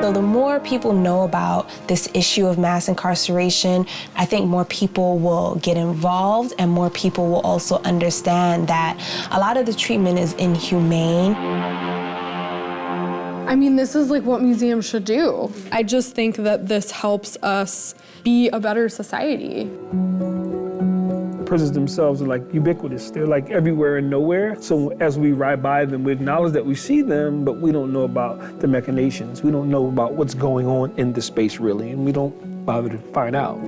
So the more people know about this issue of mass incarceration, I think more people will get involved and more people will also understand that a lot of the treatment is inhumane. I mean, this is like what museums should do. I just think that this helps us be a better society. Prisons themselves are like ubiquitous. They're like everywhere and nowhere. So as we ride by them, we acknowledge that we see them, but we don't know about the machinations. We don't know about what's going on in the space really, and we don't bother to find out.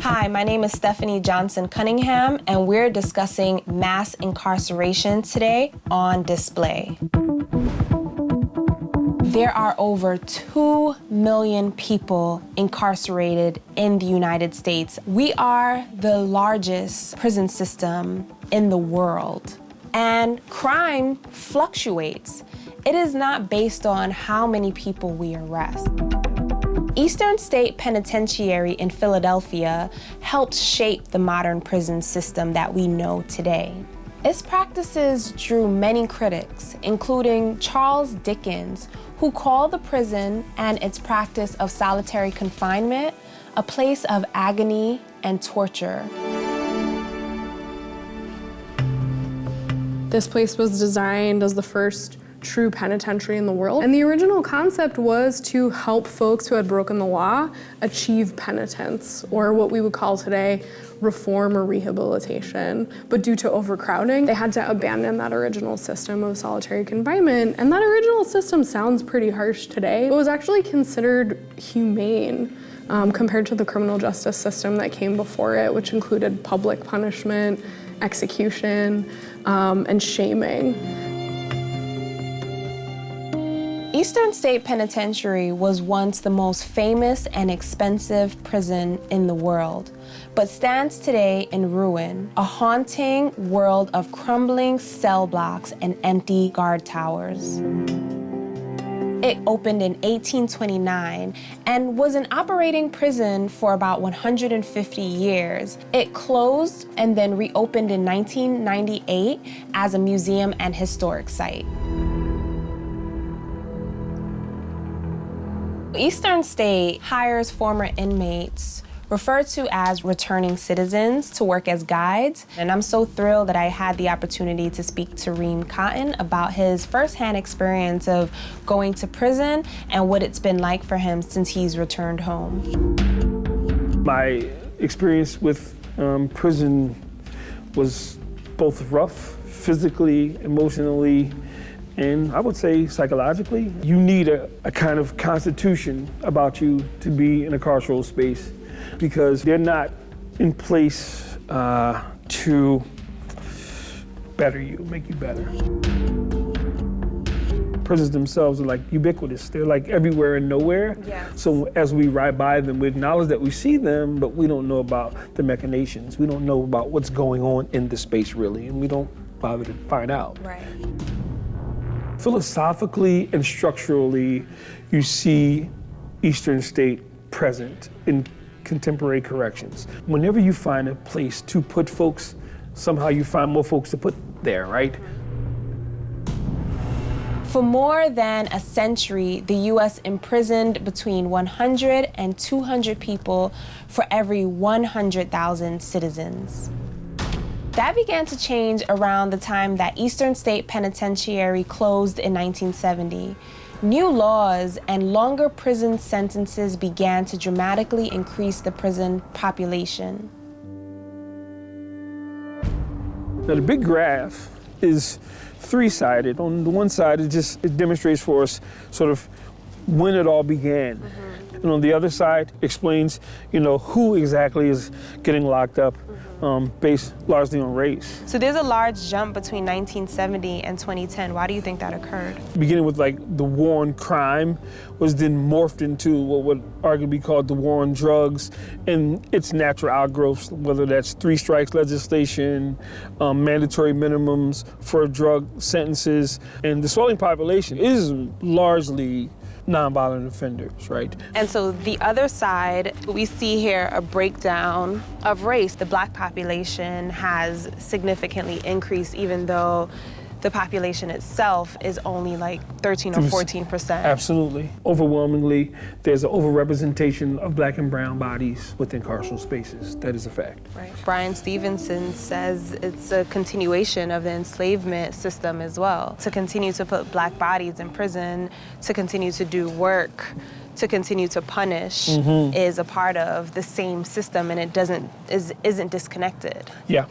Hi, my name is Stephanie Johnson Cunningham, and we're discussing mass incarceration today on Display. There are over 2 million people incarcerated in the United States. We are the largest prison system in the world, and crime fluctuates. It is not based on how many people we arrest. Eastern State Penitentiary in Philadelphia helped shape the modern prison system that we know today. Its practices drew many critics, including Charles Dickens, who called the prison and its practice of solitary confinement a place of agony and torture. This place was designed as the first true penitentiary in the world. And the original concept was to help folks who had broken the law achieve penitence, or what we would call today reform or rehabilitation. But due to overcrowding, they had to abandon that original system of solitary confinement. And that original system sounds pretty harsh today. It was actually considered humane compared to the criminal justice system that came before it, which included public punishment, execution, and shaming. Eastern State Penitentiary was once the most famous and expensive prison in the world, but stands today in ruin, a haunting world of crumbling cell blocks and empty guard towers. It opened in 1829 and was an operating prison for about 150 years. It closed and then reopened in 1998 as a museum and historic site. Eastern State hires former inmates, referred to as returning citizens, to work as guides. And I'm so thrilled that I had the opportunity to speak to Reem Cotton about his firsthand experience of going to prison and what it's been like for him since he's returned home. My experience with prison was both rough, physically, emotionally, and I would say psychologically. You need a kind of constitution about you to be in a carceral space, because they're not in place to better you, make you better. Prisons themselves are like ubiquitous. They're like everywhere and nowhere. Yes. So as we ride by them, we acknowledge that we see them, but we don't know about the machinations. We don't know about what's going on in the space really, and we don't bother to find out. Right. Philosophically and structurally, you see Eastern State present in contemporary corrections. Whenever you find a place to put folks, somehow you find more folks to put there, right? For more than a century, the U.S. imprisoned between 100 and 200 people for every 100,000 citizens. That began to change around the time that Eastern State Penitentiary closed in 1970. New laws and longer prison sentences began to dramatically increase the prison population. Now the big graph is three-sided. On the one side, it demonstrates for us sort of when it all began. And on the other side, explains, who exactly is getting locked up, based largely on race. So there's a large jump between 1970 and 2010. Why do you think that occurred? Beginning with the war on crime was then morphed into what would arguably be called the war on drugs and its natural outgrowths, whether that's three strikes legislation, mandatory minimums for drug sentences. And the swelling population is largely nonviolent offenders, right? And so the other side, we see here a breakdown of race. The Black population has significantly increased, even though the population itself is only like 13 or 14%. Absolutely. Overwhelmingly, there's an overrepresentation of Black and brown bodies within carceral spaces. That is a fact. Right. Brian Stevenson says it's a continuation of the enslavement system as well. To continue to put Black bodies in prison, to continue to do work, to continue to punish is a part of the same system, and it isn't disconnected. Yeah.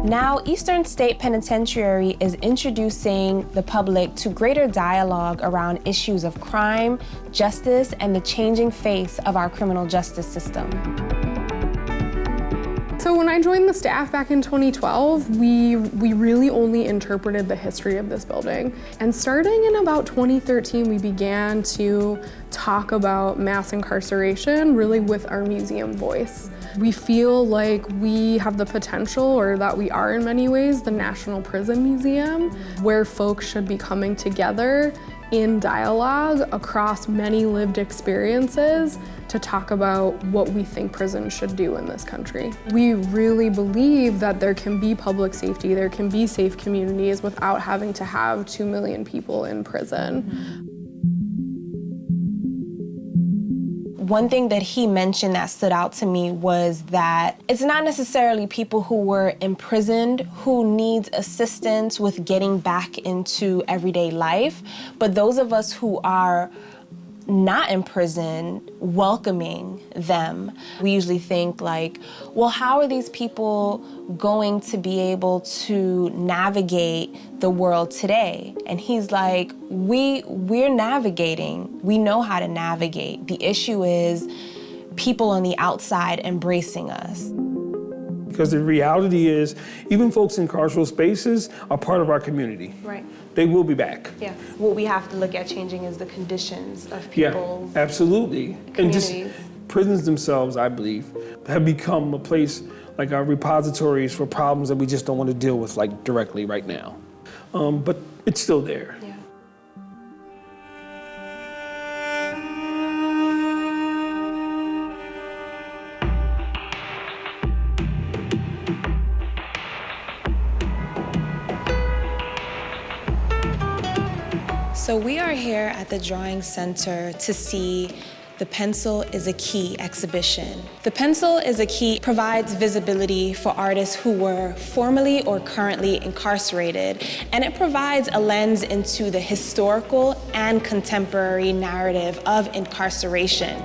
Now, Eastern State Penitentiary is introducing the public to greater dialogue around issues of crime, justice, and the changing face of our criminal justice system. So when I joined the staff back in 2012, we really only interpreted the history of this building. And starting in about 2013, we began to talk about mass incarceration really with our museum voice. We feel like we have the potential, or that we are in many ways, the National Prison Museum, where folks should be coming together in dialogue across many lived experiences to talk about what we think prisons should do in this country. We really believe that there can be public safety, there can be safe communities without having to have 2 million people in prison. One thing that he mentioned that stood out to me was that it's not necessarily people who were imprisoned who need assistance with getting back into everyday life, but those of us who are not in prison, welcoming them. We usually think like, well, how are these people going to be able to navigate the world today? And he's like, we're navigating. We know how to navigate. The issue is people on the outside embracing us. Because the reality is, even folks in carceral spaces are part of our community. Right. They will be back. Yeah. What we have to look at changing is the conditions of people. Yeah, absolutely. And just prisons themselves, I believe, have become a place like our repositories for problems that we just don't want to deal with like directly right now. But it's still there. Yeah. So we are here at the Drawing Center to see The Pencil is a Key exhibition. The Pencil is a Key provides visibility for artists who were formerly or currently incarcerated, and it provides a lens into the historical and contemporary narrative of incarceration.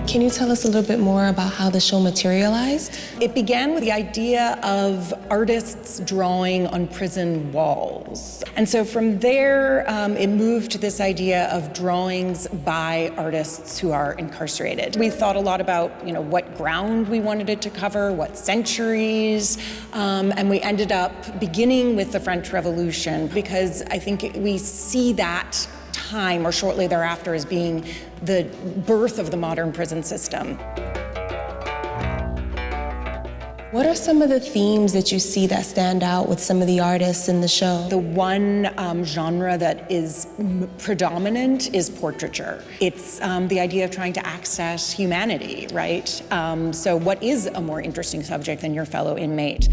Can you tell us a little bit more about how the show materialized? It began with the idea of artists drawing on prison walls. And so from there, it moved to this idea of drawings by artists who are incarcerated. We thought a lot about, what ground we wanted it to cover, what centuries, and we ended up beginning with the French Revolution, because I think we see that time or shortly thereafter as being the birth of the modern prison system. What are some of the themes that you see that stand out with some of the artists in the show? The one genre that is predominant is portraiture. It's the idea of trying to access humanity, right? So what is a more interesting subject than your fellow inmate?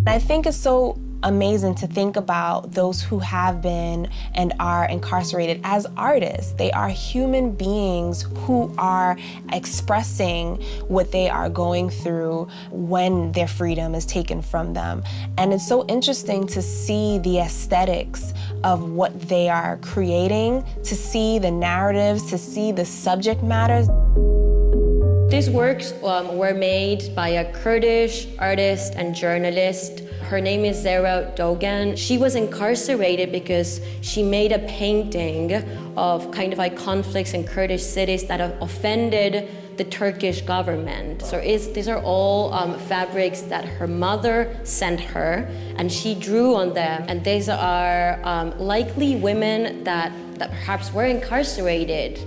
I think it's so amazing to think about those who have been and are incarcerated as artists. They are human beings who are expressing what they are going through when their freedom is taken from them. And it's so interesting to see the aesthetics of what they are creating, to see the narratives, to see the subject matters. These works were made by a Kurdish artist and journalist. Her name is Zehra Dogan. She was incarcerated because she made a painting of kind of like conflicts in Kurdish cities that offended the Turkish government. So these are all fabrics that her mother sent her, and she drew on them. And these are likely women that perhaps were incarcerated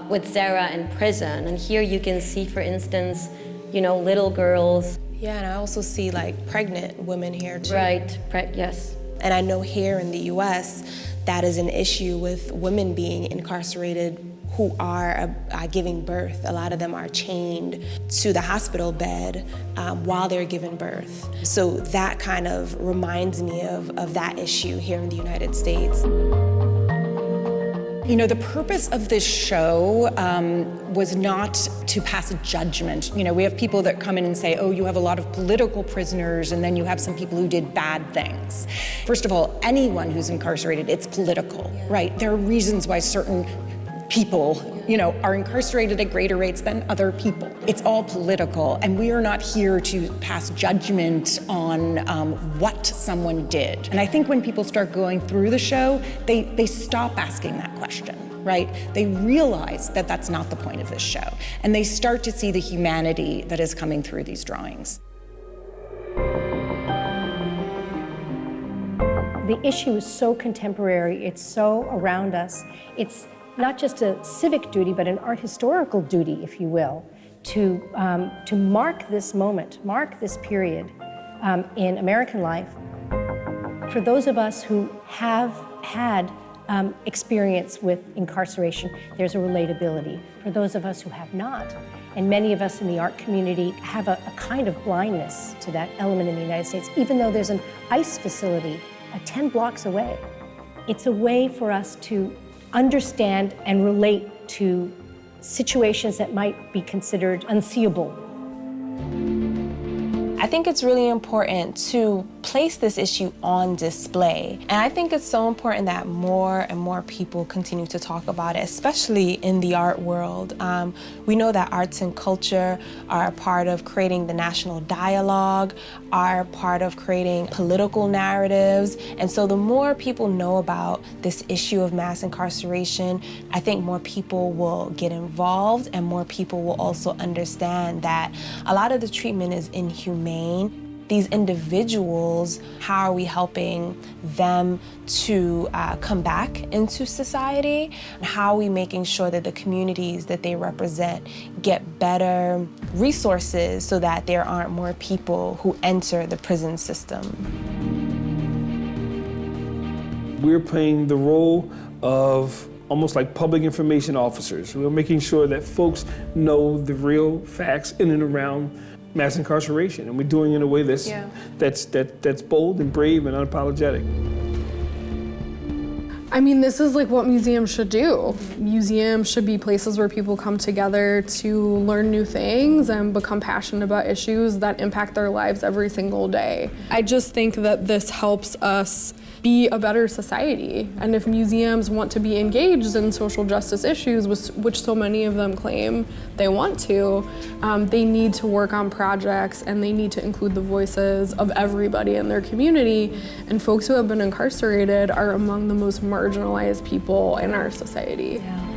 with Zehra in prison. And here you can see, for instance, little girls. Yeah, and I also see like pregnant women here too. Right, yes. And I know here in the US, that is an issue with women being incarcerated who are giving birth. A lot of them are chained to the hospital bed while they're giving birth. So that kind of reminds me of that issue here in the United States. You know, the purpose of this show was not to pass a judgment. You know, we have people that come in and say, oh, you have a lot of political prisoners, and then you have some people who did bad things. First of all, anyone who's incarcerated, it's political, right? There are reasons why certain people, you know, are incarcerated at greater rates than other people. It's all political, and we are not here to pass judgment on what someone did. And I think when people start going through the show, they stop asking that question, right? They realize that that's not the point of this show, and they start to see the humanity that is coming through these drawings. The issue is so contemporary, it's so around us. It's not just a civic duty, but an art historical duty, if you will, to mark this moment, mark this period in American life. For those of us who have had experience with incarceration, there's a relatability. For those of us who have not, and many of us in the art community have a kind of blindness to that element in the United States, even though there's an ICE facility 10 blocks away. It's a way for us to understand and relate to situations that might be considered unseeable. I think it's really important to place this issue on display. And I think it's so important that more and more people continue to talk about it, especially in the art world. We know that arts and culture are a part of creating the national dialogue, are part of creating political narratives. And so the more people know about this issue of mass incarceration, I think more people will get involved, and more people will also understand that a lot of the treatment is inhumane. These individuals, how are we helping them to come back into society? How are we making sure that the communities that they represent get better resources so that there aren't more people who enter the prison system? We're playing the role of almost like public information officers. We're making sure that folks know the real facts in and around mass incarceration, and we're doing it in a way that's bold and brave and unapologetic. I mean, this is like what museums should do. Museums should be places where people come together to learn new things and become passionate about issues that impact their lives every single day. I just think that this helps us be a better society. And if museums want to be engaged in social justice issues, which so many of them claim they want to, they need to work on projects, and they need to include the voices of everybody in their community. And folks who have been incarcerated are among the most marginalized people in our society. Yeah.